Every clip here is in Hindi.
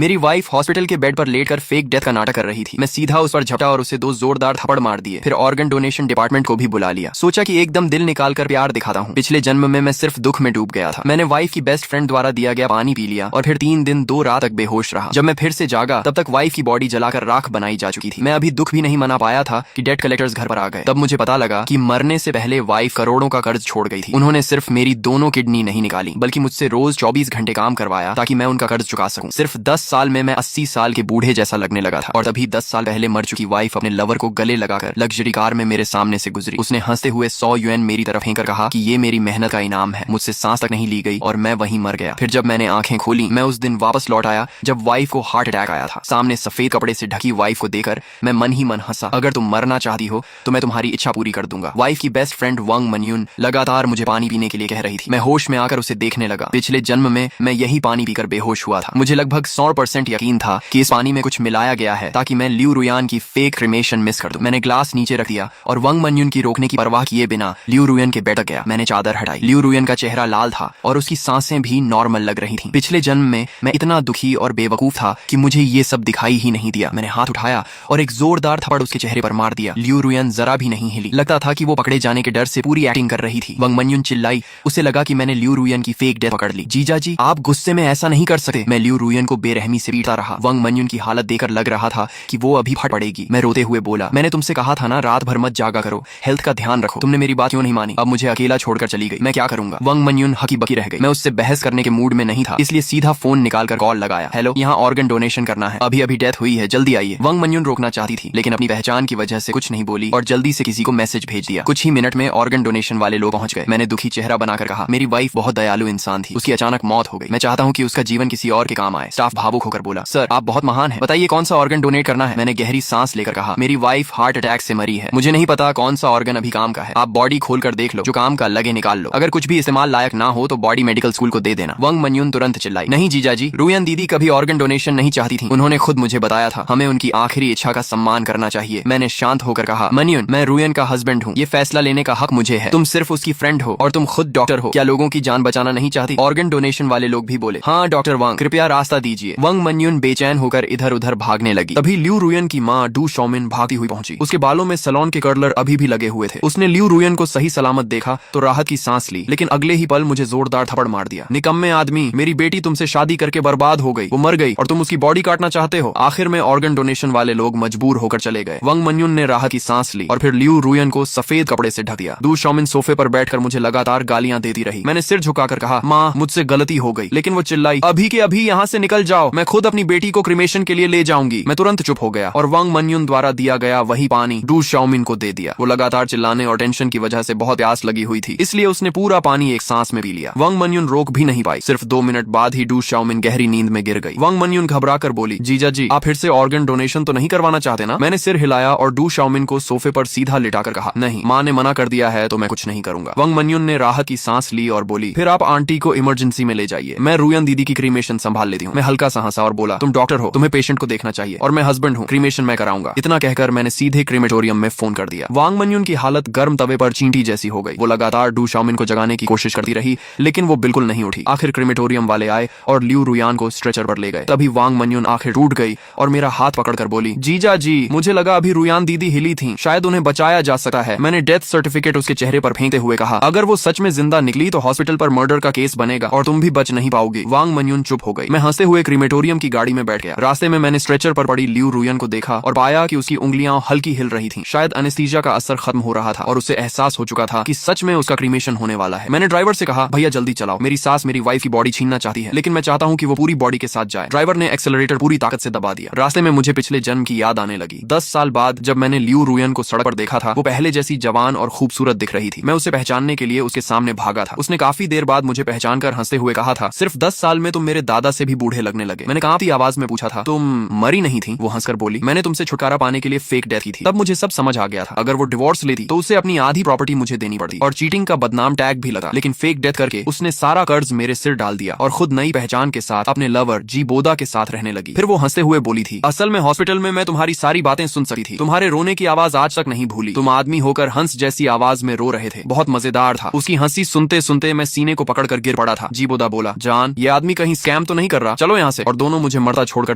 मेरी वाइफ हॉस्पिटल के बेड पर लेटकर फेक डेथ का नाटक कर रही थी। मैं सीधा उस पर झपटा और उसे 2 जोरदार थप्पड़ मार दिए। फिर ऑर्गन डोनेशन डिपार्टमेंट को भी बुला लिया। सोचा कि एकदम दिल निकाल कर प्यार दिखाता हूँ। पिछले जन्म में मैं सिर्फ दुख में डूब गया था। मैंने वाइफ की बेस्ट फ्रेंड द्वारा दिया गया पानी पी लिया और फिर 3 दिन 2 रात तक बेहोश रहा। जब मैं फिर से जागा तब तक वाइफ की बॉडी जलाकर राख बनाई जा चुकी थी। मैं अभी दुख भी नहीं मना पाया था कि डेट कलेक्टर्स घर पर आ गए। तब मुझे पता लगा कि मरने से पहले वाइफ करोड़ों का कर्ज छोड़ गई थी। उन्होंने सिर्फ मेरी दोनों किडनी नहीं निकाली बल्कि मुझसे रोज 24 घंटे काम करवाया ताकि मैं उनका कर्ज चुका सकूं। सिर्फ 10 साल में मैं 80 साल के बूढ़े जैसा लगने लगा था। और तभी 10 साल पहले मर चुकी वाइफ अपने लवर को गले लगाकर लग्जरी कार में मेरे सामने से गुजरी। उसने हंसते हुए 100 यूएन मेरी तरफ फेंकर कहा कि ये मेरी मेहनत का इनाम है। मुझसे सांस तक नहीं ली गई और मैं वहीं मर गया। फिर जब मैंने आंखें खोली मैं उस दिन वापस लौट आया जब वाइफ को हार्ट अटैक आया था। सामने सफेद कपड़े से ढकी वाइफ को देखकर मैं मन ही मन हंसा। अगर तुम मरना चाहती हो तो मैं तुम्हारी इच्छा पूरी कर दूंगा। वाइफ की बेस्ट फ्रेंड वांग मनयून लगातार मुझे पानी पीने के लिए कह रही थी। मैं होश में आकर उसे देखने लगा। पिछले जन्म में मैं यही पानी पीकर बेहोश हुआ था। मुझे लगभग 100% यकीन था कि इस पानी में कुछ मिलाया गया है ताकि मैं लियू रुयान की फेक क्रिमेशन मिस कर दूं। मैंने ग्लास नीचे रख दिया और वांग मनयून की रोकने की परवाह किए बिना लियू रुयान के बेड तक गया। मैंने चादर हटाई। लियू रुयान का चेहरा लाल था और उसकी सांसें भी नॉर्मल लग रही थीं। पिछले जन्म में मैं इतना दुखी और बेवकूफ था कि मुझे ये सब दिखाई ही नहीं दिया। मैंने हाथ उठाया और एक जोरदार थप्पड़ उसके चेहरे पर मार दिया। लियू रुयान जरा भी नहीं हिली। लगता था कि वो पकड़े जाने के डर से पूरी एक्टिंग कर रही थी। वांग मनयून चिल्लाई। उसे लगा कि मैंने लियू रुयान की फेक डेथ पकड़ ली। जीजा जी, आप गुस्से में ऐसा नहीं कर सकते। मैं लियू रुयान को बेरहमी से पीटता रहा। वांग मनयून की हालत देखकर लग रहा था कि वो अभी फट पड़ेगी। मैं रोते हुए बोला, मैंने तुमसे कहा था ना रात भर मत जागा करो, हेल्थ का ध्यान रखो। तुमने मेरी बात क्यों नहीं मानी? अब मुझे अकेला छोड़कर चली गई। मैं क्या करूंगा? वांग मनयून हकी बकी रह गई। मैं उससे बहस करने के मूड में नहीं था, इसलिए सीधा फोन निकालकर कॉल लगाया। हेलो, यहाँ ऑर्गन डोनेशन करना है। अभी अभी डेथ हुई है, जल्दी आइए। वांग मनयून रोकना चाहती थी लेकिन अपनी पहचान की वजह से कुछ नहीं बोली और जल्दी से किसी को मैसेज भेज दिया। कुछ ही मिनट में ऑर्गन डोनेशन वाले लोग पहुंच गए। मैंने दुखी चेहरा बनाकर कहा, मेरी वाइफ बहुत दयालु इंसान थी, उसकी अचानक मौत हो गई। मैं चाहता हूँ कि उसका जीवन किसी और के काम आए। स्टाफ भावुक होकर बोला, सर आप बहुत महान हैं, बताइए कौन सा ऑर्गन डोनेट करना है? मैंने गहरी सांस लेकर कहा, मेरी वाइफ हार्ट अटैक से मरी है। मुझे नहीं पता कौन सा ऑर्गन अभी काम का है। आप बॉडी खोल कर देख लो, जो काम का लगे निकाल लो। अगर कुछ भी इस्तेमाल लायक ना हो तो बॉडी मेडिकल स्कूल को दे देना। वांग मनयून तुरंत चिल्लाई, नहीं जीजा जी, रुयान दीदी कभी ऑर्गन डोनेशन नहीं चाहती थी। उन्होंने खुद मुझे बताया था, हमें उनकी आखिरी इच्छा का सम्मान करना चाहिए। मैंने शांत होकर कहा, मनयून, मैं रुयान का हस्बैंड हूँ, ये फैसला लेने का हक मुझे है। तुम सिर्फ उसकी फ्रेंड हो और तुम खुद डॉक्टर हो। क्या लोगों की जान बचाना नहीं चाहती? ऑर्गन डोनेशन वाले लोग भी बोले, हाँ डॉक्टर वांग, कृपया रास्ता दीजिए। वांग मनयून बेचैन होकर इधर उधर भागने लगी। तभी लियू रुयान की माँ डू शॉमिन भागती हुई पहुंची। उसके बालों में सलोन के कर्लर अभी भी लगे हुए थे। उसने लियू रुयान को सही सलामत देखा तो राहत की सांस ली, लेकिन अगले ही पल मुझे जोरदार थप्पड़ मार दिया। निकम्मे आदमी, मेरी बेटी तुमसे शादी करके बर्बाद हो गई, वो मर गई और तुम उसकी बॉडी काटना चाहते हो। आखिर में ऑर्गन डोनेशन वाले लोग मजबूर होकर चले गए। वांग मनयून ने राहत की सांस ली और फिर लियू रुयान को सफेद कपड़े से ढक दिया। डू शॉमिन सोफे पर बैठकर मुझे लगातार गालियां देती रही। मैंने सिर झुकाकर कहा, माँ मुझसे गलती हो गई, लेकिन वो चिल्लाई, अभी के अभी यहाँ से निकल जाओ, मैं खुद अपनी बेटी को क्रिमेशन के लिए ले जाऊंगी। मैं तुरंत चुप हो गया और वांग मनयून द्वारा दिया गया वही पानी डू शॉमिन को दे दिया। वो लगातार चिल्लाने और टेंशन की वजह से बहुत प्यास लगी हुई थी, इसलिए उसने पूरा पानी एक सांस में पी लिया। वांग मनयून रोक भी नहीं पाई। सिर्फ 2 मिनट बाद ही डू शॉमिन गहरी नींद में गिर गई। वांग मनयून घबराकर बोली, जीजा जी, आप फिर से ऑर्गन डोनेशन तो नहीं करवाना चाहते ना? मैंने सिर हिलाया और डू शॉमिन को सोफे पर सीधा लिटाकर कहा, नहीं, माँ ने मना कर दिया है तो मैं कुछ नहीं करूंगा। वांग मनयून ने राहत की सांस ली और बोली, फिर आप आंटी को इमरजेंसी में ले जाइए, मैं रुयान दीदी की क्रीमेशन संभाल लेती हूँ। मैं हल्का सा हंसा और बोला, तुम डॉक्टर हो, तुम्हें पेशेंट को देखना चाहिए और मैं हस्बैंड हूँ, क्रीमेशन मैं कराऊंगा। इतना कहकर मैंने सीधे क्रीमेटोरियम में फोन कर दिया। वांग मनयून की हालत गर्म तवे पर चींटी जैसी हो गई। वो लगातार डू शॉमिन को जगाने की कोशिश करती रही लेकिन वो बिल्कुल नहीं उठी। आखिर क्रीमेटोरियम वाले आए और लियू रुयान को स्ट्रेचर पर ले गए। तभी वांग मनयून आखिर टूट गई और मेरा हाथ पकड़कर बोली, जीजा जी, मुझे लगा अभी रुयान दीदी हिली थी, शायद उन्हें बचाया जा सकता है। मैंने डेथ सर्टिफिकेट उसके चेहरे पर फेंकते हुए कहा, अगर वो सच में जिंदा निकली तो हॉस्पिटल पर मर्डर का केस बनेगा और तुम भी बच नहीं पाओगी। वांग मनयून चुप हो गई। मैं हंसते हुए क्रीमेटोरियम की गाड़ी में बैठ गया। रास्ते में मैंने स्ट्रेचर पर पड़ी लियू रुयान को देखा और पाया कि उसकी उंगलियां हल्की हिल रही थी। शायद एनेस्थीसिया का असर खत्म हो रहा था और उसे एहसास हो चुका था कि सच में उसका क्रीमेशन होने वाला है। मैंने ड्राइवर से कहा, भैया जल्दी चलाओ, मेरी सास मेरी वाइफ की बॉडी छीनना चाहती है, लेकिन मैं चाहता हूँ कि वो पूरी बॉडी के साथ जाए। ड्राइवर ने एक्सेलरेटर पूरी ताकत से दबा दिया। रास्ते में मुझे पिछले जन्म की याद आने लगी। 10 साल बाद जब मैंने लियू रुयान को सड़क पर देखा था, वो पहले जैसी जवान और खूबसूरत दिख रही थी। मैं उसे पहचानने के लिए उसके सामने भागा था। उसने काफी देर बाद मुझे पहचान कर हंसते हुए कहा था, सिर्फ 10 साल में तुम मेरे दादा से भी बूढ़े लगने लगे। मैंने कांपती आवाज में पूछा था, तुम मरी नहीं थी? वो हंसकर बोली, मैंने तुमसे छुटकारा पाने के लिए फेक डेथ की थी। तब मुझे सब समझ आ गया था। अगर वो डिवोर्स लेती तो उसे अपनी आधी प्रॉपर्टी मुझे देनी पड़ती और चीटिंग का बदनाम टैग भी लगा, लेकिन फेक डेथ करके उसने सारा कर्ज मेरे सिर डाल दिया और खुद नई पहचान के साथ अपने लवर जी बोदा के साथ रहने लगी। फिर वो हंसते हुए बोली थी, असल में हॉस्पिटल में मैं तुम्हारी सारी बातें सुन सकती थी, तुम्हारे रोने की आवाज आज तक नहीं भूली। तुम आदमी होकर हंस जैसी आवाज में रो रहे थे, बहुत मजेदार था। उसकी हंसी सुनते सुनते मैं सीने को पकड़कर गिर पड़ा था। जी बोदा बोला, जान, ये आदमी कहीं स्कैम तो नहीं कर रहा? चलो यहाँ से। और दोनों मुझे मरता छोड़कर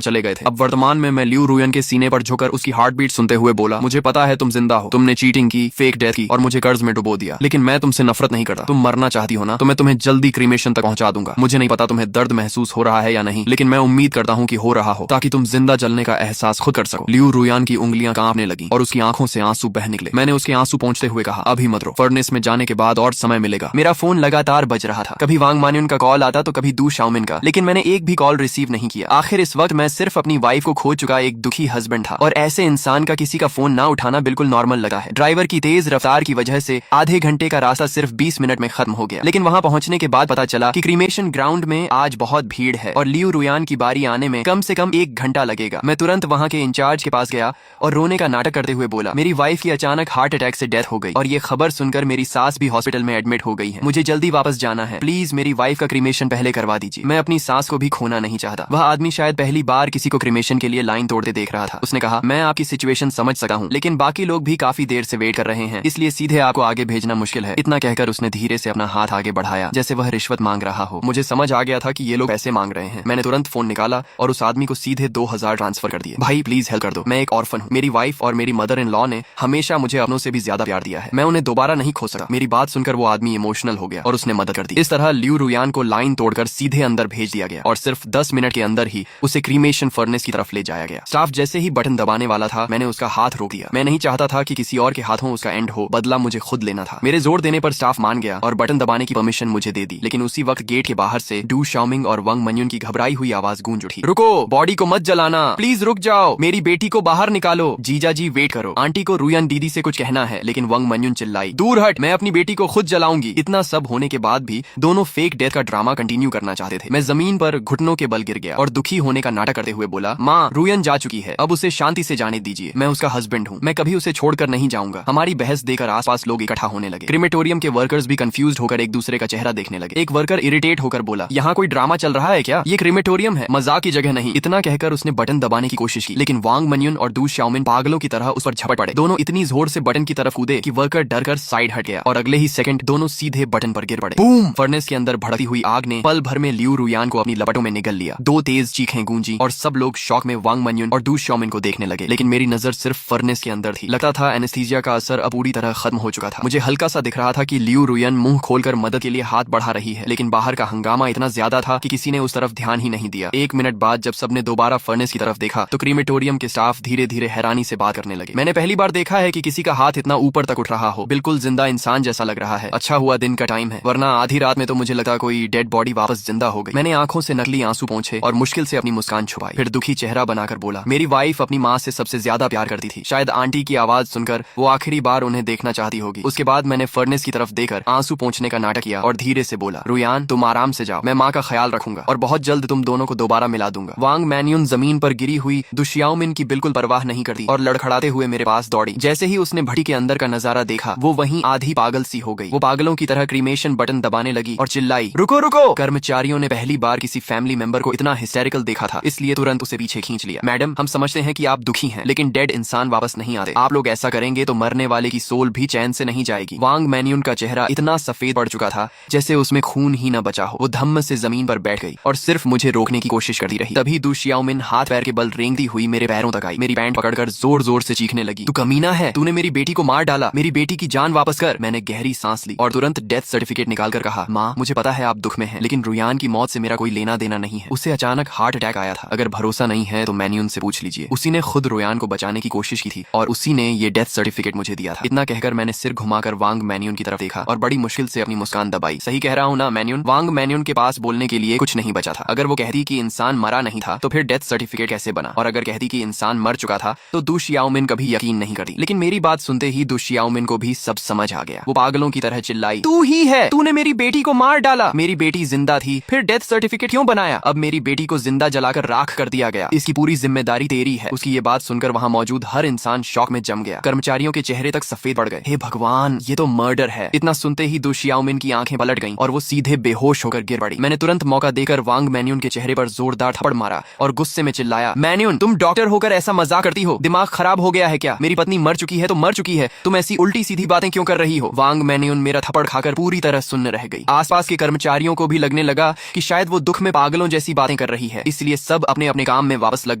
चले गए थे। अब वर्तमान में मैं लियू रुयन के सीने पर झुककर उसकी हार्ट बीट सुनते हुए बोला, मुझे पता है तुम जिंदा हो, तुमने चीटिंग की, फेक डेथ की और मुझे कर्ज में डुबो दिया, लेकिन मैं तुमसे नफरत नहीं करता। तुम मरना चाहती हो ना, तो मैं तुम्हें जल्दी क्रीमेशन तक पहुंचा दूंगा। मुझे नहीं पता तुम्हें दर्द महसूस हो रहा है या नहीं, लेकिन मैं उम्मीद करता हूँ कि हो रहा हो, ताकि तुम जिंदा जलने का एहसास खुद कर सको। लियू रुयान की उंगलियां कांपने लगी और उसकी आंखों से आंसू बह निकले। मैंने उसके आंसू पहुंचते हुए कहा, अभी मत रो, फर्नेस में जाने के बाद और समय मिलेगा। मेरा फोन लगातार बज रहा था, कभी वांग मान्युन का कॉल आता तो कभी दू शाओमिन का, लेकिन मैंने एक भी कॉल रिसीव नहीं किया। आखिर इस वक्त मैं सिर्फ अपनी वाइफ को खो चुका एक दुखी हस्बैंड था, और ऐसे इंसान का किसी का फोन ना उठाना बिल्कुल नॉर्मल लगा है। ड्राइवर की तेज रफ्तार की वजह से आधे घंटे का रास्ता सिर्फ 20 मिनट में खत्म हो गया, लेकिन वहां पहुंचने के बाद पता चला कि क्रीमेशन ग्राउंड में आज बहुत भीड़ है और लियू रुयान की बारी आने में कम से कम 1 घंटा लगेगा। मैं तुरंत वहां के इंचार्ज के पास गया और रोने का नाटक करते हुए बोला, मेरी वाइफ की अचानक हार्ट अटैक से डेथ हो गई और ये खबर सुनकर मेरी सास भी हॉस्पिटल में एडमिट हो गई है। मुझे जल्दी वापस जाना है, प्लीज मेरी वाइफ का क्रीमेशन पहले करवा दीजिए। मैं अपनी सास को भी खोना नहीं चाहता। वह आदमी शायद पहली बार किसी को क्रीमेशन के लिए लाइन तोड़ते देख रहा था। उसने कहा, मैं आपकी सिचुएशन समझ सका हूँ, लेकिन बाकी लोग भी काफी देर से वेट कर रहे हैं, इसलिए सीधे आपको आगे भेजना मुश्किल है। इतना कहकर उसने धीरे से अपना हाथ आगे बढ़ाया जैसे वह रिश्वत मांग रहा हो। मुझे समझ आ गया था कि ये लोग पैसे मांग रहे हैं। मैंने तुरंत फोन निकाला और उस आदमी को सीधे 2000 ट्रांसफर कर दिए। भाई प्लीज हेल्प कर दो, मैं एक ऑर्फन हूँ। मेरी वाइफ और मेरी मदर इन लॉ ने हमेशा मुझे अपनों से भी ज्यादा प्यार दिया है, मैं उन्हें दोबारा नहीं खो सका। मेरी बात सुनकर वो आदमी इमोशनल हो गया और उसने मदद कर दी। इस तरह लियू रुयान को लाइन तोड़कर सीधे अंदर भेज दिया गया और सिर्फ 10 मिनट के अंदर ही उसे क्रीमेशन फर्नेस की तरफ ले जाया गया। स्टाफ जैसे ही बटन दबाने वाला था, मैंने उसका हाथ रोक दिया। मैं नहीं चाहता था कि किसी और के हाथों उसका एंड हो, बदला मुझे खुद लेना था। मेरे जोर देने पर स्टाफ मान गया और बटन दबाने की परमिशन मुझे दे दी, लेकिन उसी वक्त गेट के बाहर से डू शाओमिंग और वांग मान्युन की घबराई हुई आवाज गूंज उठी, रुको, बॉडी को मत जलाना, प्लीज रुक जाओ, मेरी बेटी को बाहर निकालो। जीजा जी वेट करो, आंटी को रुयान दीदी से कुछ कहना है। लेकिन वांग मान्युन चिल्लाई, दूर हट, मैं अपनी बेटी को खुद जलाऊंगी। इतना सब होने के बाद भी दोनों फेक डेथ का ड्रामा कंटिन्यू करना चाहते थे। मैं जमीन पर घुटनों के बल गिर गया और दुखी होने का नाटक करते हुए बोला, माँ रुयान जा चुकी है, अब उसे शांति से जाने दीजिए। मैं उसका हस्बैंड हूँ, मैं कभी उसे छोड़कर नहीं जाऊंगा। हमारी बहस देकर आसपास लोग इकट्ठा होने लगे। क्रीमेटोरियम के वर्कर्स भी कंफ्यूज होकर एक दूसरे का चेहरा देखने लगे। एक वर्कर इरिटेट होकर बोला, यहाँ कोई ड्रामा चल रहा है क्या? ये क्रीमेटोरियम है, मजाक की जगह नहीं। इतना कहकर उसने बटन दबाने की कोशिश की, लेकिन वांग मान्युन और डू शाओमिन पागलों की तरह उस पर झपट पड़े। दोनों इतनी जोर से बटन की तरफ कूदे कि वर्कर डरकर साइड हट गया और अगले ही सेकंड दोनों सीधे बटन पर गिर पड़े। बूम! फर्नेस के अंदर भड़कती हुई आग ने पल भर में लियू रुयान को अपनी लपटों में निगल लिया। 2 तेज चीखें गूंजी और सब लोग शॉक में वांग मान्युन और डू शाओमिन को देखने लगे, लेकिन मेरी नजर सिर्फ फर्नेस के अंदर थी। लगता था एनेस्थीसिया का असर अब पूरी तरह खत्म हो चुका था। मुझे हल्का सा दिख रहा था कि लियू रुयान मुंह खोलकर मदद के लिए हाथ बढ़ा रही है, लेकिन बाहर का हंगामा इतना ज्यादा था कि किसी ने उस तरफ ध्यान ही नहीं दिया। 1 मिनट बाद जब सबने दोबारा फर्नेस की तरफ देखा तो क्रीमेटोरियम के स्टाफ धीरे धीरे हैरानी से बात करने लगे। मैंने पहली बार देखा है कि किसी का हाथ इतना ऊपर तक उठ रहा हो, बिल्कुल जिंदा इंसान जैसा लग रहा है। अच्छा हुआ दिन का टाइम है, वरना आधी रात में तो मुझे लगा कोई डेड बॉडी वापस जिंदा हो गई। मैंने आंखों से नकली आंसू पोंछे और मुश्किल से अपनी मुस्कान छुपाई, फिर दुखी चेहरा बनाकर बोला, मेरी वाइफ अपनी माँ से सबसे ज्यादा प्यार करती थी। शायद आंटी की आवाज सुनकर वो आखिरी बार उन्हें देखना चाहती होगी। उसके बाद मैंने फर्नेस की तरफ देखकर आंसू पोंछने का नाटक किया और धीरे से बोला, रुयान तुम आराम से जाओ, मैं माँ का ख्याल रखूंगा और बहुत जल्द तुम दोनों को दोबारा मिला दूंगा। वांग मान्युन जमीन पर गिरी हुई डू शाओमिन की बिल्कुल परवाह नहीं करती और लड़खड़ाते हुए मेरे पास दौड़ी। जैसे ही उसने भट्टी के अंदर का नजारा देखा, वो वहीं आधी पागल सी हो गई। वो पागलों की तरह क्रीमेशन बटन दबाने लगी और चिल्लाई, रुको रुको! कर्मचारियों ने पहली बार किसी फैमिली मेंबर को इतना हिस्टेरिकल देखा था, इसलिए तुरंत उसे पीछे खींच लिया। मैडम, हम समझते हैं कि आप दुखी हैं, लेकिन डेड इंसान वापस नहीं आते। आप लोग ऐसा करेंगे तो मरने वाले की सोल भी चैन से नहीं जाएगी। वांग मान्युन का चेहरा इतना सफेद पड़ चुका था जैसे उसमें खून ही न बचा हो। वो धम्म से जमीन पर बैठ गई और सिर्फ मुझे रोकने की कोशिश करती रही। तभी डू शाओमिन हाथ पैर के बल रेंगती हुई मेरे पैरों तक आई, मेरी पैंट पकड़कर जोर जोर से चीखने लगी, तू कमीना है, तूने मेरी बेटी को मार डाला, मेरी बेटी की जान वापस कर। मैंने गहरी सांस ली और तुरंत डेथ सर्टिफिकेट निकालकर कहा, माँ मुझे पता है आप दुख में हैं, लेकिन रुयान की मौत से मेरा कोई लेना देना नहीं है। उसे अचानक हार्ट अटैक आया था। अगर भरोसा नहीं है तो मान्युन से पूछ लीजिए। उसी ने खुद रुयान को बचाने की कोशिश की थी और उसी ने ये डेथ सर्टिफिकेट मुझे दिया था। इतना कहकर मैंने सिर घुमाकर वांग मान्युन की तरफ देखा और बड़ी मुश्किल से अपनी मुस्कान दबाई। सही कह रहा हूँ ना मान्युन? वांग मान्युन के पास बोलने के लिए कुछ नहीं बचा था। अगर वो कहती कि इंसान मरा नहीं था तो फिर डेथ सर्टिफिकेट कैसे बना, और अगर कहती कि इंसान मर चुका था तो डू शाओमिन कभी यकीन नहीं करती। लेकिन मेरी बात सुनते ही डू शाओमिन को भी सब समझ आ गया। वो पागलों की तरह चिल्लाई, तू ही है, तूने मेरी बेटी को मार डाला, मेरी बेटी जिंदा थी, फिर डेथ सर्टिफिकेट क्यों बनाया? अब मेरी बेटी को जिंदा जलाकर राख कर दिया गया, इसकी पूरी जिम्मेदारी तेरी है। उसकी ये बात सुनकर वहाँ मौजूद हर इंसान शॉक में जम गया। कर्मचारियों के चेहरे तक सफेद पड़ गए। हे भगवान, ये तो मर्डर है। इतना सुनते ही डू शाओमिन की आंखें पलट गईं और वो सीधे बेहोश होकर गिर पड़ी। मैंने तुरंत मौका देकर वांग मान्युन के चेहरे पर जोरदार थप्पड़ मारा और गुस्से में चिल्लाया, मान्युन तुम डॉक्टर होकर ऐसा मजाक करती हो? दिमाग खराब हो गया है क्या? मेरी पत्नी मर चुकी है तो मर चुकी है, तुम ऐसी उल्टी सीधी बातें क्यों कर रही हो? वांग मान्युन मेरा थप्पड़ खाकर पूरी तरह सुन्न रह गई। आसपास के कर्मचारियों को भी लगने लगा कि शायद वो दुख में पागलों जैसी बातें बातें कर रही है, इसलिए सब अपने अपने काम में वापस लग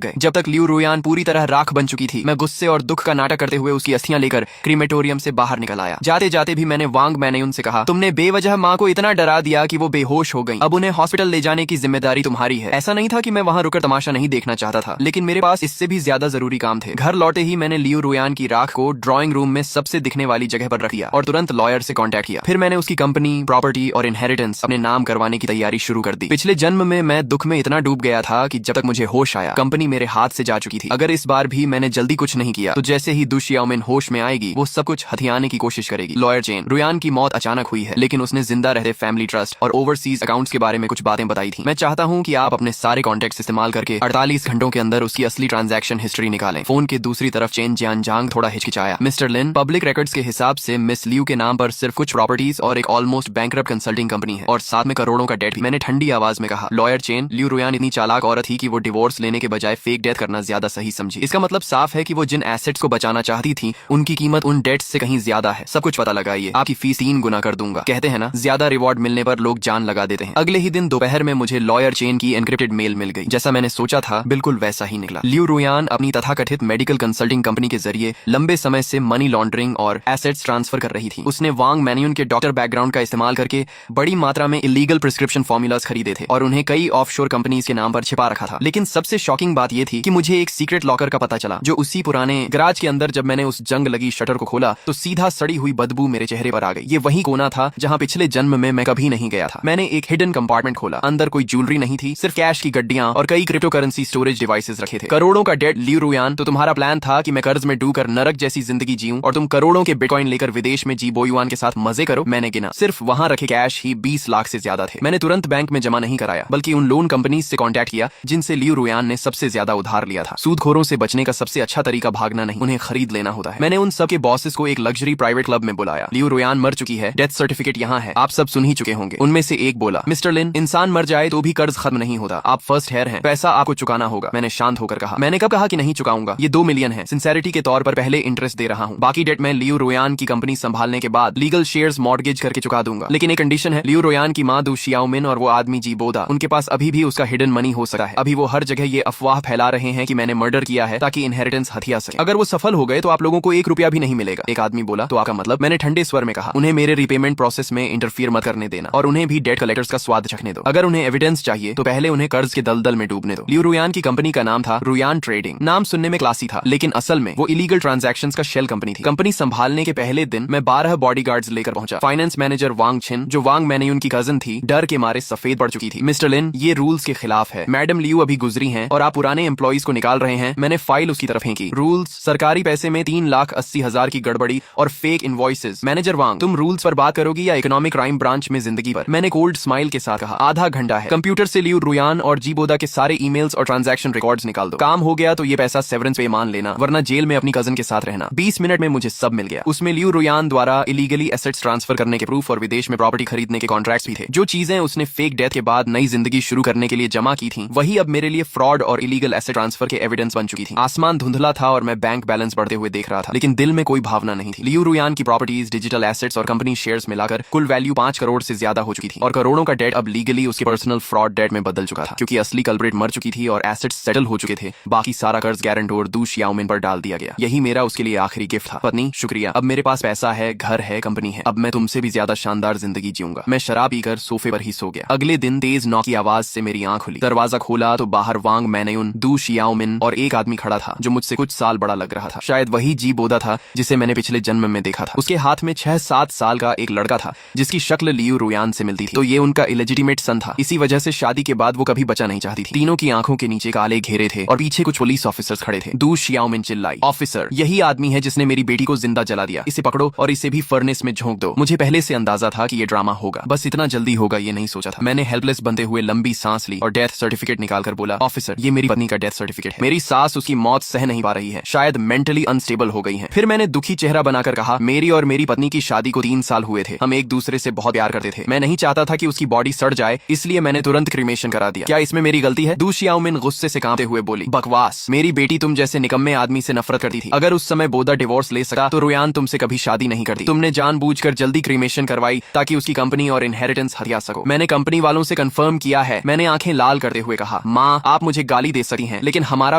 गए। जब तक लियू रुयान पूरी तरह राख बन चुकी थी, मैं गुस्से और दुख का नाटक करते हुए उसकी अस्थियां लेकर क्रीमेटोरियम से बाहर निकल आया। जाते जाते भी मैंने वांग मैनयून से कहा, तुमने बेवजह माँ को इतना डरा दिया कि वो बेहोश हो गई। अब उन्हें हॉस्पिटल ले जाने की जिम्मेदारी तुम्हारी है। ऐसा नहीं था कि मैं वहाँ रुकर तमाशा नहीं देखना चाहता था, लेकिन मेरे पास इससे भी ज्यादा जरूरी काम थे। घर लौटे ही मैंने लियू रुयान की राख को ड्राइंग रूम में सबसे दिखने वाली जगह पर रख दिया और तुरंत लॉयर से कांटेक्ट किया। फिर मैंने उसकी कंपनी, प्रॉपर्टी और इनहेरिटेंस अपने नाम करवाने की तैयारी शुरू कर दी। पिछले जन्म में मैं दुख में इतना डूब गया था कि जब तक मुझे होश आया, कंपनी मेरे हाथ से जा चुकी थी। अगर इस बार भी मैंने जल्दी कुछ नहीं किया तो जैसे ही दु शियाओमिन होश में आएगी, वो सब कुछ हथियाने की कोशिश करेगी। लॉयर चेन, रुयान की मौत अचानक हुई है, लेकिन उसने जिंदा रहते फैमिली ट्रस्ट और ओवरसीज अकाउंट्स के बारे में कुछ बातें बताई थी। मैं चाहता हूँ कि आप अपने सारे कॉन्टेक्ट्स इस्तेमाल करके 48 घंटों के अंदर उसकी असली ट्रांजैक्शन हिस्ट्री निकालें। फोन के दूसरी तरफ चेन जियानजांग थोड़ा हिचकिचाया। मिस्टर लिन, पब्लिक रिकॉर्ड्स के हिसाब से मिस लियू के नाम पर सिर्फ कुछ प्रॉपर्टीज और एक ऑलमोस्ट बैंकरप्ट कंसल्टिंग कंपनी है और साथ में करोड़ों का डेट भी। मैंने ठंडी आवाज में कहा, लॉयर चेन, लियू रुयान इतनी चालाक औरत थी कि वो डिवोर्स लेने के बजाय फेक डेथ करना ज्यादा सही समझी। इसका मतलब साफ है कि वो जिन एसेट्स को बचाना चाहती थी, उनकी कीमत उन डेट्स से कहीं ज्यादा है। सब कुछ पता लगाइए, आपकी फीस 3 गुना कर दूंगा। कहते हैं ना, ज्यादा रिवॉर्ड मिलने पर लोग जान लगा देते हैं। अगले ही दिन दोपहर में मुझे लॉयर चेन की एनक्रिप्टेड मेल मिल गई। जैसा मैंने सोचा था, बिल्कुल वैसा ही निकला। लियू रुयान अपनी तथाकथित मेडिकल कंसल्टिंग कंपनी के जरिए लंबे समय से मनी लॉन्ड्रिंग और एसेट्स ट्रांसफर कर रही थी। उसने वांग मैन्यून के डॉक्टर बैकग्राउंड का इस्तेमाल करके बड़ी मात्रा में इलीगल प्रिस्क्रिप्शन फॉर्मूलाज खरीदे थे और उन्हें कई ऑफशोर कंपनीज के नाम पर छिपा रखा था। लेकिन सबसे शॉकिंग बात यह थी कि मुझे एक सीक्रेट लॉकर का पता चला, जो उसी पुराने गराज के अंदर जब मैंने उस जंग लगी शटर को खोला तो सीधा सड़ी हुई बदबू मेरे चेहरे पर आ गई। ये वही कोना था जहाँ पिछले जन्म में मैं कभी नहीं गया था। मैंने एक हिडन कंपार्टमेंट खोला। अंदर कोई ज्वेलरी नहीं थी, सिर्फ कैश की गड्डियां और कई क्रिप्टो करेंसी स्टोरेज डिवाइसेस रखे थे। करोड़ों का डेट। लियू रुयान, तो तुम्हारा प्लान था कि मैं कर्ज में डूबकर नरक जैसी जिंदगी जीऊं और तुम करोड़ों के बिटकॉइन लेकर विदेश में जी बोयुआन के साथ मजे करो। मैंने गिना, सिर्फ वहां रखे कैश ही 20 लाख से ज्यादा थे। मैंने तुरंत बैंक में जमा नहीं कराया, बल्कि उन लोन कंपनीज से कांटेक्ट किया जिनसे लियू रुयान ने सबसे ज्यादा उधार लिया था। सूदखोरों से बचने का सबसे अच्छा तरीका भागना नहीं, उन्हें खरीद लेना होता है। मैंने उन सब के बॉसेस को एक लग्जरी प्राइवेट क्लब में बुलाया। लियू रुयान मर चुकी है, डेथ सर्टिफिकेट यहाँ है, आप सब सुन ही चुके होंगे। उनमें से एक बोला, मिस्टर लिन, इंसान मर जाए तो भी कर्ज खत्म नहीं होता। आप फर्स्ट हेयर हैं, पैसा आपको चुकाना होगा। मैंने शांत होकर कहा, मैंने कब कहा कि नहीं चुकाऊंगा? ये 2 मिलियन है, सिंसेरिटी के तौर पर पहले इंटरेस्ट दे रहा हूँ। बाकी डेट मैं लियू रुयान की कंपनी संभालने के बाद लीगल शेयर्स मॉर्गेज करके चुका दूंगा। लेकिन एक कंडीशन है, लियू रुयान की माँ दु शियाओमिन और वो आदमी जी बोदा, उनके पास अभी भी उसका हिडन मनी हो सकता है। अभी वो हर जगह ये अफवाह फैला रहे हैं कि मैंने मर्डर किया है ताकि इनहेरिटेंस हथिया सके। अगर वो सफल हो गए तो आप लोगों को 1 रुपया भी नहीं मिलेगा। एक आदमी बोला, तो आपका मतलब? मैंने ठंडे स्वर में कहा, उन्हें मेरे रिपेमेंट प्रोसेस में इंटरफियर मत करने देना और उन्हें भी डेट कलेक्टर्स का स्वाद चखने दो। अगर उन्हें एविडेंस चाहिए तो पहले उन्हें कर्ज के दलदल में डूबने दो। लियू रुयान की कंपनी का नाम था रुयान ट्रेडिंग। नाम सुनने में क्लासी था, लेकिन असल में वो इलीगल ट्रांजैक्शंस का शेल कंपनी थी। कंपनी संभालने के पहले दिन मैं 12 बॉडीगार्ड्स लेकर पहुंचा। फाइनेंस मैनेजर वांग छिन, जो वांग मैन्यून की कजन थी, डर के मारे सफेद पड़ चुकी थी। मिस्टर लिन, ये रूल्स के खिलाफ है। मैडम लियू अभी गुजरी हैं और आप पुराने एम्प्लॉइज को निकाल रहे हैं। मैंने फाइल उसकी तरफ फेंकी। रूल्स, सरकारी पैसे में 3,80,000 की गड़बड़ी और फेक इनवॉइसेस। मैनेजर वांग, तुम रूल्स पर बात करोगी या इकोनॉमिक क्राइम ब्रांच में जिंदगी पर? मैंने कोल्ड स्माइल के साथ कहा, आधा घंटा है, कंप्यूटर से लियू रुयान और जी बोदा के सारे ईमेल्स और ट्रांजैक्शन रिकॉर्ड्स निकाल दो। काम हो गया तो ये पैसा सेवरेंस पे मान लेना, वरना जेल में अपनी कजन के साथ रहना। 20 मिनट में मुझे सब मिल गया। उसमें लियू रुयान द्वारा इलीगली एसेट्स ट्रांसफर करने के प्रूफ और विदेश में प्रॉपर्टी खरीदने के कॉन्ट्रैक्ट्स भी थे। जो चीजें उसने फेक डेथ के बाद नई जिंदगी शुरू करने के लिए जमा की थी, वही अब मेरे लिए फ्रॉड और इलीगल एसेट ट्रांसफर के एविडेंस बन चुकी थी। आसमान धुंधला था और मैं बैंक बैलेंस बढ़ते हुए देख रहा था, लेकिन दिल में कोई भावना नहीं थी। लियू रुयान की प्रॉपर्टीज, डिजिटल एसेट्स और कंपनी शेयर्स मिलाकर कुल वैल्यू 5 करोड़ से ज्यादा हो चुकी थी और करोड़ों का डेट अब लीगली उसके पर्सनल फ्रॉड डेट में बदल चुका था, क्योंकि असली कल्प्रिट मर चुकी थी और एसेट्स सेटल हो चुके थे। बाकी सारा कर्ज गारंटोर दु शियाओमिन पर डाल दिया गया। यही मेरा उसके लिए आखिरी गिफ्ट था। पत्नी, शुक्रिया, अब मेरे पास पैसा है, घर है, कंपनी है। अब मैं तुमसे भी ज्यादा शानदार जिंदगी जीऊंगा। मैं शराब पीकर सोफे पर ही सो गया। अगले दिन तेज नॉक की आवाज से मेरी आंख खुली। दरवाजा खोला तो बाहर वांग मैन्यून, दु शियाओमिन और एक आदमी खड़ा था जो मुझसे कुछ साल बड़ा लग रहा था। शायद वही जी बोदा था जिसे मैंने पिछले जन्म में देखा था। उसके हाथ में 6-7 साल का एक लड़का था जिसकी शक्ल लियू रुयान से मिलती थी। तो ये उनका इलेजिटिमेट सन था। इसी वजह से शादी के बाद वो कभी बचा नहीं चाहती थी। तीनों की आंखों के नीचे काले घेरे थे और पीछे कुछ पुलिस ऑफिसर्स खड़े थे। दु शियाओमिन चिल्लाई, ऑफिसर, यही आदमी है जिसने मेरी बेटी को जिंदा जला दिया। इसे पकड़ो और इसे भी फर्नेस में झोंक दो। मुझे पहले से अंदाजा था कि ये ड्रामा होगा, बस इतना जल्दी होगा ये नहीं सोचा था। मैंने हेल्पलेस बनते हुए लंबी सांस ली और डेथ सर्टिफिकेट निकालकर बोला, ऑफिसर, ये मेरी पत्नी का डेथ सर्टिफिकेट है। मेरी सास उसकी मौत सह नहीं पा रही है, शायद मेंटली अनस्टेबल हो गई है। फिर मैंने दुखी चेहरा बनाकर कहा, मेरी और मेरी पत्नी की शादी को 3 साल हुए थे। हम एक दूसरे से बहुत प्यार करते थे। मैं नहीं चाहता था कि उसकी बॉडी सड़ जाए, इसलिए मैंने तुरंत क्रीमेशन करा दिया। क्या इसमें मेरी गलती है? दु शियाओमिन गुस्से से कांपते हुए बोली, बकवास, मेरी बेटी तुम जैसे निकम्मे आदमी से नफरत करती थी। अगर उस समय बोदा डिवोर्स ले सका तो रुयान तुमसे कभी शादी नहीं करती। तुमने जानबूझकर जल्दी क्रीमेशन करवाई ताकि उसकी कंपनी और इनहेरिटेंस हथिया सको। मैंने कंपनी वालों से कंफर्म किया है। मैंने आंखें आंखें लाल करते हुए कहा, माँ आप मुझे गाली दे सकती हैं, लेकिन हमारा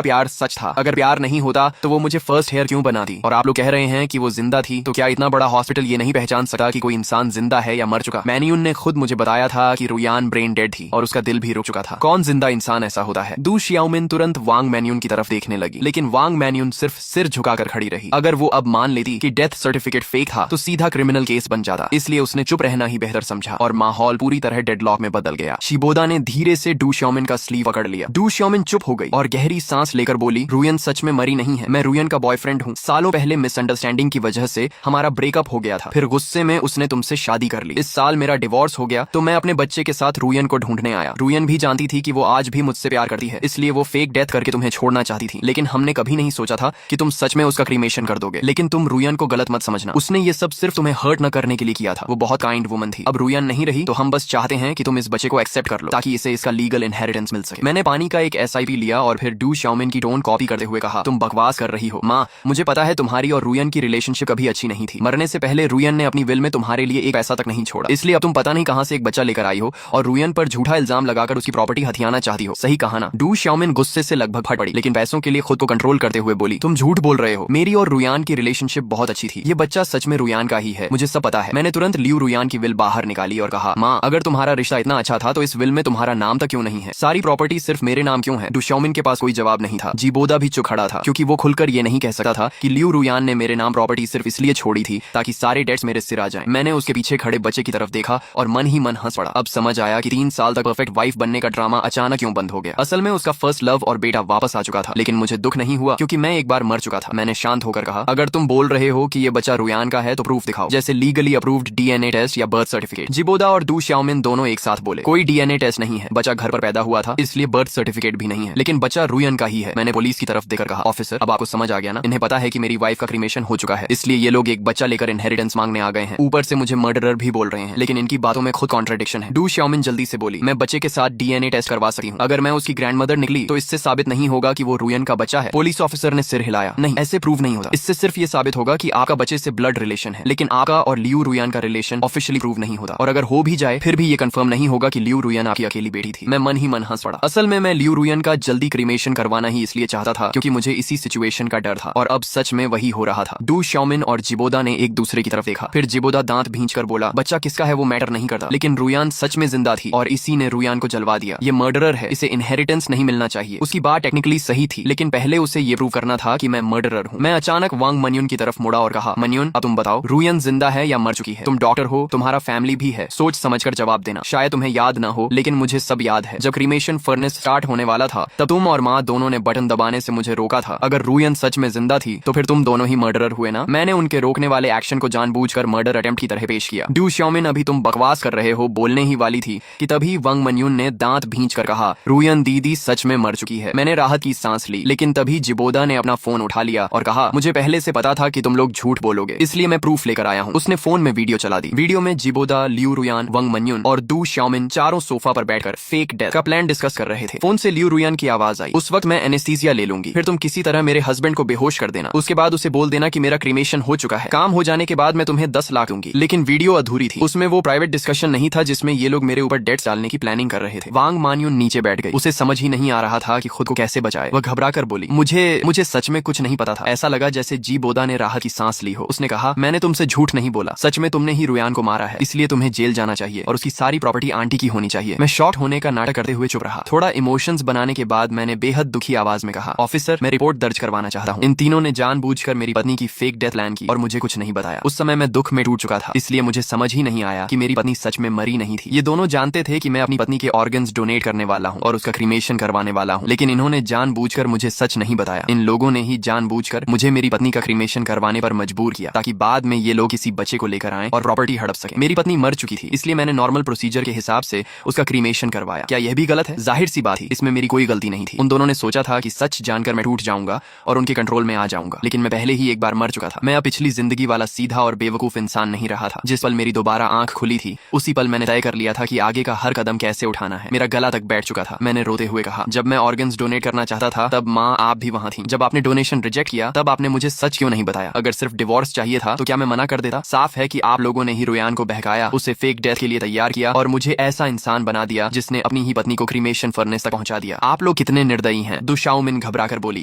प्यार सच था। अगर प्यार नहीं होता तो वो मुझे फर्स्ट हेयर क्यों बना दी? और आप लोग कह रहे हैं कि वो जिंदा थी, तो क्या इतना बड़ा हॉस्पिटल ये नहीं पहचान सकता कि कोई इंसान जिंदा है या मर चुका? मैन्यून ने खुद मुझे बताया था कि रुयान ब्रेन डेड थी और उसका दिल भी रुक चुका था। कौन जिंदा इंसान ऐसा होता है? दू शियाओमिन तुरंत वांग मैन्यून की तरफ देखने लगी, लेकिन वांग मैन्यून सिर्फ सिर झुकाकर खड़ी रही। अगर वो अब मान लेती कि डेथ सर्टिफिकेट फेक था तो सीधा क्रिमिनल केस बन जाता, इसलिए उसने चुप रहना ही बेहतर समझा और माहौल पूरी तरह डेडलॉक में बदल गया। शिबोदा ने धीरे से डू शियाओमिन का स्लीव पकड़ लिया। डू शियाओमिन चुप हो गई और गहरी सांस लेकर बोली, रुयन सच में मरी नहीं है, मैं रुयन का बॉयफ्रेंड हूँ। सालों पहले मिसअंडरस्टैंडिंग की वजह से हमारा ब्रेकअप हो गया था, फिर गुस्से में उसने तुमसे शादी कर ली। इस साल मेरा डिवोर्स हो गया तो मैं अपने बच्चे के साथ रुयन को ढूंढने आया। रुयन भी जानती थी कि वो आज भी मुझसे प्यार करती है, इसलिए वो फेक डेथ करके तुम्हें छोड़ना चाहती थी, लेकिन हमने कभी नहीं सोचा था कि तुम सच में उसका क्रीमेशन कर दोगे। लेकिन तुम रुयन को गलत मत समझना, उसने ये सब सिर्फ तुम्हें हर्ट न करने के लिए किया था। वो बहुत काइंड वुमन थी। अब रुयन नहीं रही तो हम बस चाहते हैं कि तुम इस बच्चे को एक्सेप्ट कर लो ताकि इसे इसका लीगल इनहेरिटेंस मिल सके। मैंने पानी का एक SIP लिया और फिर डू शियाओमिन की टोन कॉपी करते हुए कहा, तुम बकवास कर रही हो माँ। मुझे पता है तुम्हारी और रुयन की रिलेशनशिप कभी अच्छी नहीं थी। मरने से पहले रुयन ने अपनी विल में तुम्हारे लिए एक पैसा तक नहीं छोड़ा, इसलिए अब तुम पता नहीं कहां से एक बच्चा लेकर आई हो और रुयन पर झूठा इल्जाम लगाकर उसकी प्रॉपर्टी हथियाना चाहती हो। सही कहा ना? डू शियाओमिन गुस्से से लगभग फट पड़ी, लेकिन पैसों के लिए खुद को कंट्रोल करते हुए बोली, तुम झूठ बोल रहे हो। मेरी और रुयान की रिलेशनशिप बहुत अच्छी थी। ये बच्चा सच में रुयान का ही है, मुझे सब पता है। मैंने तुरंत लियू रुयान की विल बाहर निकाली और कहा, माँ अगर तुम्हारा रिश्ता इतना अच्छा था तो इस विल में तुम्हारा नाम तक क्यों नहीं है? सारी प्रॉपर्टी सिर्फ मेरे नाम क्यों है? डू शियाओमिन के पास कोई जवाब नहीं था। जिबोदा भी चुप खड़ा था क्योंकि वो खुलकर ये नहीं कह सकता था कि लियू रुयान ने मेरे नाम प्रॉपर्टी सिर्फ इसलिए छोड़ी थी ताकि सारे डेट्स मेरे सिर आ जाएं। मैंने उसके पीछे खड़े बच्चे की तरफ देखा और मन ही मन हंस पड़ा। अब समझ आया कि 3 साल तक परफेक्ट वाइफ बनने का ड्रामा अचानक क्यों बंद हो गया। असल में उसका फर्स्ट लव और बेटा वापस आ चुका था, लेकिन मुझे दुख नहीं हुआ क्योंकि मैं एक बार मर चुका था। मैंने शांत होकर कहा, अगर तुम बोल रहे हो कि ये बच्चा रुयान का है तो प्रूफ दिखाओ, जैसे लीगली अप्रूव्ड DNA टेस्ट या बर्थ सर्टिफिकेट। जिबोदा और डू शियाओमिन दोनों एक साथ बोले, कोई DNA टेस्ट नहीं है, बच्चा घर पर पैदा हुआ था इसलिए बर्थ सर्टिफिकेट भी नहीं है, लेकिन बच्चा रुयन का ही है। मैंने पुलिस की तरफ देखकर कहा, ऑफिसर अब आपको समझ आ गया ना? इन्हें पता है कि मेरी वाइफ का क्रीमेशन हो चुका है, इसलिए ये लोग एक बच्चा लेकर इनहेरिटेंस मांगने आ गए हैं। ऊपर से मुझे मर्डरर भी बोल रहे हैं, लेकिन इनकी बातों में खुद कॉन्ट्रडिक्शन है। डू शियाओमिन जल्दी से बोली, मैं बच्चे के साथ DNA टेस्ट करवा सकती हूँ। अगर मैं उसकी ग्रैंडमदर निकली तो इससे साबित नहीं होगा कि वो रुयन का बच्चा है। पुलिस ऑफिसर ने सिर हिलाया, नहीं ऐसे प्रूव नहीं होता। इससे सिर्फ ये साबित होगा कि आपका बच्चे से ब्लड रिलेशन है, लेकिन आपका और लियू रुयान का रिलेशन ऑफिशियली प्रूव नहीं होता। और अगर हो भी जाए फिर भी ये कंफर्म नहीं होगा कि लियू रुयान आपकी अकेली बेटी थी। मैं मन ही मन हंस पड़ा। असल में मैं लियू रुयान का जल्दी क्रीमेशन करवाना ही इसलिए चाहता था क्योंकि मुझे इसी सिचुएशन का डर था, और अब सच में वही हो रहा था। डू शियाओमिन और जिबोदा ने एक दूसरे की तरफ देखा, फिर जिबोदा दांत भींचकर बोला, बच्चा किसका है वो मैटर नहीं करता, लेकिन रुयान सच में जिंदा थी और इसी ने रुयान को जलवा दिया। ये मर्डरर है, इसे इनहेरिटेंस नहीं मिलना चाहिए। उसकी बात टेक्निकली सही थी, लेकिन पहले उसे ये प्रूव करना था कि मैं मर्डरर हूँ। मैं अचानक वांग मन्युन की तरफ मुड़ा और कहा, मन्युन अब तुम बताओ, रुयन जिंदा है या मर चुकी है? तुम डॉक्टर हो, तुम्हारा फैमिली भी है, सोच समझकर जवाब देना। शायद तुम्हें याद ना हो, लेकिन मुझे सब याद है। जब क्रीमेशन फर्नेस स्टार्ट होने वाला था तब तुम और माँ दोनों ने बटन दबाने से मुझे रोका था। अगर रुयन सच में जिंदा थी तो फिर तुम दोनों ही मर्डरर हुए ना? मैंने उनके रोकने वाले एक्शन को जानबूझकर मर्डर अटेम्प्ट की तरह पेश किया। डू शियाओमिन अभी तुम बकवास कर रहे हो बोलने ही वाली थी कि तभी वांग मन्युन ने दांत भींचकर कहा, रुयन दीदी सच में मर चुकी है। मैंने राहत की सांस ली, लेकिन तभी जिबोदा ने अपना फोन उठा लिया और कहा, मुझे पहले से पता था कि तुम लोग झूठ बोलोगे, इसलिए मैं प्रूफ लेकर आया हूँ। उसने फोन में वीडियो चला दी। वीडियो में जिबोदा, लियू रुयान, वांग मन्युन और डू शियाओमिन चारों सोफा पर बैठकर फेक डेथ का प्लान डिस्कस कर रहे थे। फोन से लियू रुयान की आवाज आई, उस वक्त मैं एनेस्थीसिया ले लूंगी, फिर तुम किसी तरह मेरे हस्बैंड को बेहोश कर देना, उसके बाद उसे बोल देना कि मेरा क्रीमेशन हो चुका है, काम हो जाने के बाद मैं तुम्हें 10 लाख दूंगी। लेकिन वीडियो अधूरी थी, उसमें वो प्राइवेट डिस्कशन नहीं था जिसमें ये लोग मेरे ऊपर डेट्स डालने की प्लानिंग कर रहे थे। वांग मन्युन नीचे बैठ गई, उसे समझ ही नहीं आ रहा था कि खुद को कैसे बचाए। वह घबरा कर बोली, मुझे सच में कुछ नहीं पता था। ऐसा लगा जैसे जिबोदा ने राहत की सांस ली हो। उसने कहा, मैंने तुमसे झूठ नहीं बोला, सच में तुमने ही रुयान को मारा है, इसलिए तुम्हें जेल जाना चाहिए और उसकी सारी प्रॉपर्टी आंटी की होनी चाहिए। मैं शॉक होने का नाटक करते हुए चुप रहा। थोड़ा इमोशंस बनाने के बाद मैंने बेहद दुखी आवाज में कहा, ऑफिसर मैं रिपोर्ट दर्ज करवाना चाहता हूँ। इन तीनों ने जानबूझकर मेरी पत्नी की फेक डेथ प्लान की और मुझे कुछ नहीं बताया। उस समय मैं दुख में टूट चुका था, इसलिए मुझे समझ ही नहीं आया कि मेरी पत्नी सच में मरी नहीं थी। ये दोनों जानते थे कि मैं अपनी पत्नी के ऑर्गन्स डोनेट करने वाला हूँ और उसका क्रीमेशन करवाने वाला हूँ, लेकिन इन्होंने जानबूझकर मुझे सच नहीं बताया। इन लोगों ने ही जानबूझकर मुझे मेरी पत्नी का क्रीमेशन करवाने पर मजबूर किया ताकि बाद में ये लोग किसी बच्चे को लेकर आएं और प्रॉपर्टी हड़प सके। मेरी पत्नी मर चुकी थी, इसलिए मैंने नॉर्मल प्रोसीजर के हिसाब से उसका क्रीमेशन करवाया। क्या यह भी गलत है? जाहिर सी बात थी, इसमें मेरी कोई गलती नहीं थी। उन दोनों ने सोचा था कि सच जानकर मैं टूट जाऊंगा और उनके कंट्रोल में आ जाऊंगा, लेकिन मैं पहले ही एक बार मर चुका था। मैं अब पिछली जिंदगी वाला सीधा और बेवकूफ इंसान नहीं रहा था। जिस पल मेरी दोबारा आंख खुली थी उसी पल मैंने तय कर लिया था कि आगे का हर कदम कैसे उठाना है। मेरा गला तक बैठ चुका था। मैंने रोते हुए कहा, जब मैं ऑर्गन्स डोनेट करना चाहता था तब माँ आप भी वहाँ थी। जब आपने डोनेशन रिजेक्ट किया तब आपने मुझे सच क्यों नहीं बताया? अगर सिर्फ डिवोर्स चाहिए था तो क्या मैं मना कर देता? साफ है कि आप लोगों ने ही रुयान को बहकाया, उसे फेक डेथ के लिए तैयार किया और मुझे ऐसा इंसान बना दिया जिसने अपनी अपनी ही पत्नी को क्रीमेशन फर्नेस तक पहुंचा दिया। आप लोग कितने निर्दयी हैं, दुशाओमिन घबराकर बोली,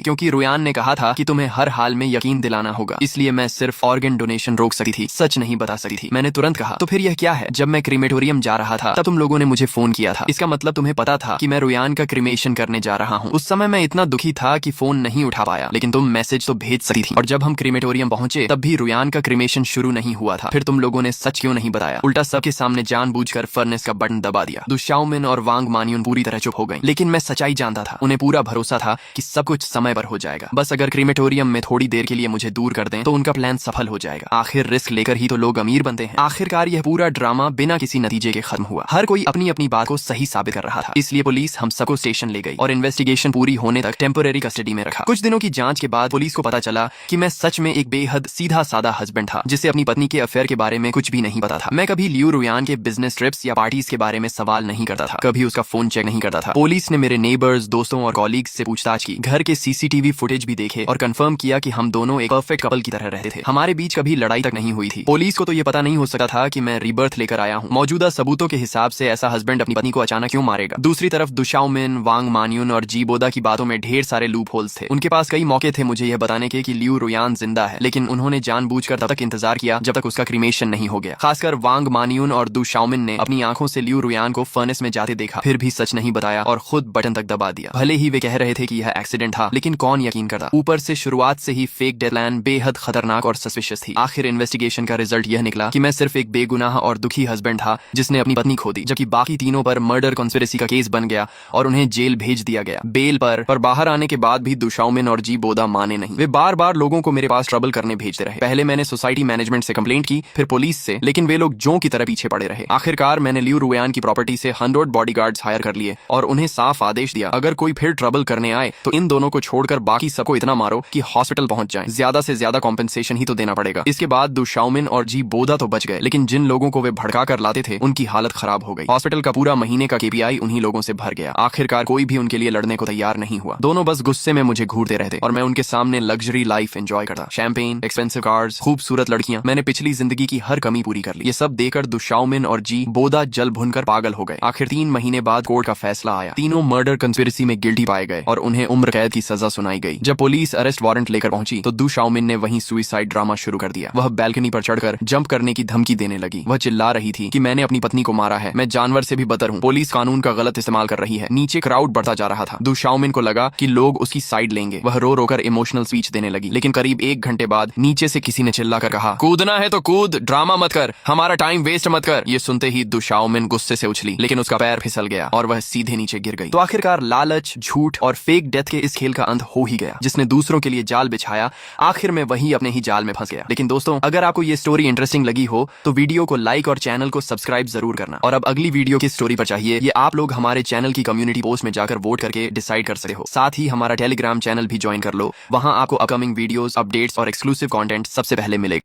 क्योंकि रुयान ने कहा था कि तुम्हें हर हाल में यकीन दिलाना होगा, इसलिए मैं सिर्फ ऑर्गन डोनेशन रोक सकती थी, सच नहीं बता सकती थी। मैंने तुरंत कहा, तो फिर यह क्या है? जब मैं क्रीमेटोरियम जा रहा था तब तुम लोगों ने मुझे फोन किया था, इसका मतलब तुम्हें पता था कि मैं रुयान का क्रीमेशन करने जा रहा हूँ। उस समय मैं इतना दुखी था कि फोन नहीं उठा पाया, लेकिन तुम मैसेज तो भेज सकती थी। और जब हम क्रीमेटोरियम पहुंचे तब भी रुयान का क्रीमेशन शुरू नहीं हुआ था। फिर तुम लोगों ने सच क्यों नहीं बताया? उल्टा सबके सामने जानबूझकर फर्नेस का बटन दबा दिया। दुशाओमिन और वांग मानियुन पूरी तरह चुप हो गई, लेकिन मैं सच्चाई जानता था। उन्हें पूरा भरोसा था कि सब कुछ समय पर हो जाएगा। बस अगर क्रीमेटोरियम में थोड़ी देर के लिए मुझे दूर कर दें तो उनका प्लान सफल हो जाएगा। आखिर रिस्क लेकर ही तो लोग अमीर बनते हैं। आखिरकार यह पूरा ड्रामा बिना किसी नतीजे के खत्म हुआ। हर कोई अपनी अपनी बात को सही साबित कर रहा था, इसलिए पुलिस हम सबको स्टेशन ले गई और इन्वेस्टिगेशन पूरी होने तक टेम्पोरेरी कस्टडी में रखा। कुछ दिनों की जांच के बाद पुलिस को पता चला कि मैं सच में एक बेहद सीधा साधा हस्बैंड था, जिसे अपनी पत्नी के अफेयर के बारे में कुछ भी नहीं पता था। मैं कभी लियू रुयान के बिजनेस ट्रिप्स या पार्टीज के बारे में सवाल नहीं करता था, कभी उसका फोन चेक नहीं करता था। पुलिस ने मेरे नेबर्स, दोस्तों और कॉलीग्स से पूछताछ की, घर के सीसीटीवी फुटेज भी देखे और कंफर्म किया कि हम दोनों एक परफेक्ट कपल की तरह रहते थे। हमारे बीच कभी लड़ाई तक नहीं हुई थी। पुलिस को तो ये पता नहीं हो सकता था कि मैं रीबर्थ लेकर आया हूँ। मौजूदा सबूतों के हिसाब से ऐसा हस्बैंड अपनी पत्नी को अचानक क्यों मारेगा? दूसरी तरफ दुशाओमिन, वांग मानियुन और जी बोदा की बातों में ढेर सारे लूप होल्स थे। उनके पास कई मौके थे मुझे यह बताने के कि लियू रुयान जिंदा है, लेकिन उन्होंने जानबूझकर तब तक इंतजार किया जब तक उसका क्रीमेशन नहीं हो गया। खासकर वांग मानियुन और दुशाओमिन ने अपनी आंखों से लियू रुयान को फर्नेस में जाते देखा, फिर भी सच नहीं बताया और खुद बटन तक दबा दिया। भले ही वे कह रहे थे कि यह एक्सीडेंट था, लेकिन कौन यकीन करता? ऊपर से शुरुआत से ही फेक डेथ प्लान बेहद खतरनाक और सस्पिशियस थी। आखिर इन्वेस्टिगेशन का रिजल्ट यह निकला कि मैं सिर्फ एक बेगुनाह और दुखी हस्बैंड था जिसने अपनी पत्नी खो दी, जबकि बाकी तीनों पर मर्डर कॉन्स्पिरेसी का केस बन गया और उन्हें जेल भेज दिया गया बेल पर बाहर आने के बाद भी दुशाओमिन और जी बोदा माने नहीं। वे बार बार लोगों को मेरे पास ट्रबल करने भेजते रहे। पहले मैंने सोसाइटी मैनेजमेंट से कंप्लेंट की, फिर पुलिस से, लेकिन वे लोग जों की तरह पीछे पड़े रहे। आखिरकार मैंने लियू रुयान की प्रॉपर्टी से 100 बॉडीगार्ड्स हायर कर लिए और उन्हें साफ आदेश दिया, अगर कोई फिर ट्रबल करने आए तो इन दोनों को छोड़कर बाकी सबको इतना मारो कि हॉस्पिटल पहुंच जाएं। ज्यादा से ज्यादा कॉम्पेंसेशन ही तो देना पड़ेगा। इसके बाद दुशाओमिन और जी बोदा तो बच गए, लेकिन जिन लोगों को वे भड़का कर लाते थे उनकी हालत खराब हो गई। हॉस्पिटल का पूरा महीने का केपीआई उन्हीं लोगों से भर गया। आखिरकार कोई भी उनके लिए लड़ने को तैयार नहीं हुआ। दोनों बस गुस्से में मुझे घूरते रहते और मैं उनके सामने लग्जरी लाइफ एंजॉय करता। शैंपेन, एक्सपेंसिव कार्स, खूबसूरत लड़कियां। मैंने पिछली जिंदगी की हर कमी पूरी कर ली। ये सब देखकर दुशाओमिन और जी बोदा जल भुनकर पागल हो गए। आखिर 3 महीने बाद कोर्ट का फैसला आया। तीनों मर्डर कंस्पिरेसी में गिल्टी पाए गए और उन्हें उम्र कैद की सजा सुनाई गई। जब पुलिस अरेस्ट वारंट लेकर पहुंची तो दुशाओमिन ने वहीं सुसाइड ड्रामा शुरू कर दिया। वह बैल्कनी पर चढ़कर जंप करने की धमकी देने लगी। वह चिल्ला रही थी कि मैंने अपनी पत्नी को मारा है, मैं जानवर से भी बदतर हूँ, पुलिस कानून का गलत इस्तेमाल कर रही है। नीचे क्राउड बढ़ता जा रहा था। दुशाओमिन को लगा कि लोग उसकी साइड लेंगे। वह रो रोकर इमोशनल स्पीच देने लगी, लेकिन करीब 1 घंटे बाद नीचे से किसी ने चिल्लाकर कहा, कूदना है तो कूद, ड्रामा मत कर, हमारा टाइम वेस्ट मत कर। ये सुनते ही दुशाओमिन गुस्से से उछली, लेकिन उसका पैर फिसल गया और वह सीधे नीचे गिर गई। तो आखिरकार लालच, झूठ और फेक डेथ के इस खेल का अंत हो ही गया। जिसने दूसरों के लिए जाल बिछाया, आखिर में वही अपने ही जाल में फंस गया। लेकिन दोस्तों, अगर आपको ये स्टोरी इंटरेस्टिंग लगी हो तो वीडियो को लाइक और चैनल को सब्सक्राइब जरूर करना। और अब अगली वीडियो किस स्टोरी पर चाहिए ये आप लोग हमारे चैनल की कम्युनिटी पोस्ट में जाकर वोट करके डिसाइड कर सकते हो। साथ ही हमारा टेलीग्राम चैनल भी ज्वाइन कर लो, वहां आपको अपकमिंग वीडियोस, अपडेट्स और एक्सक्लूसिव कंटेंट सबसे पहले मिलेगा।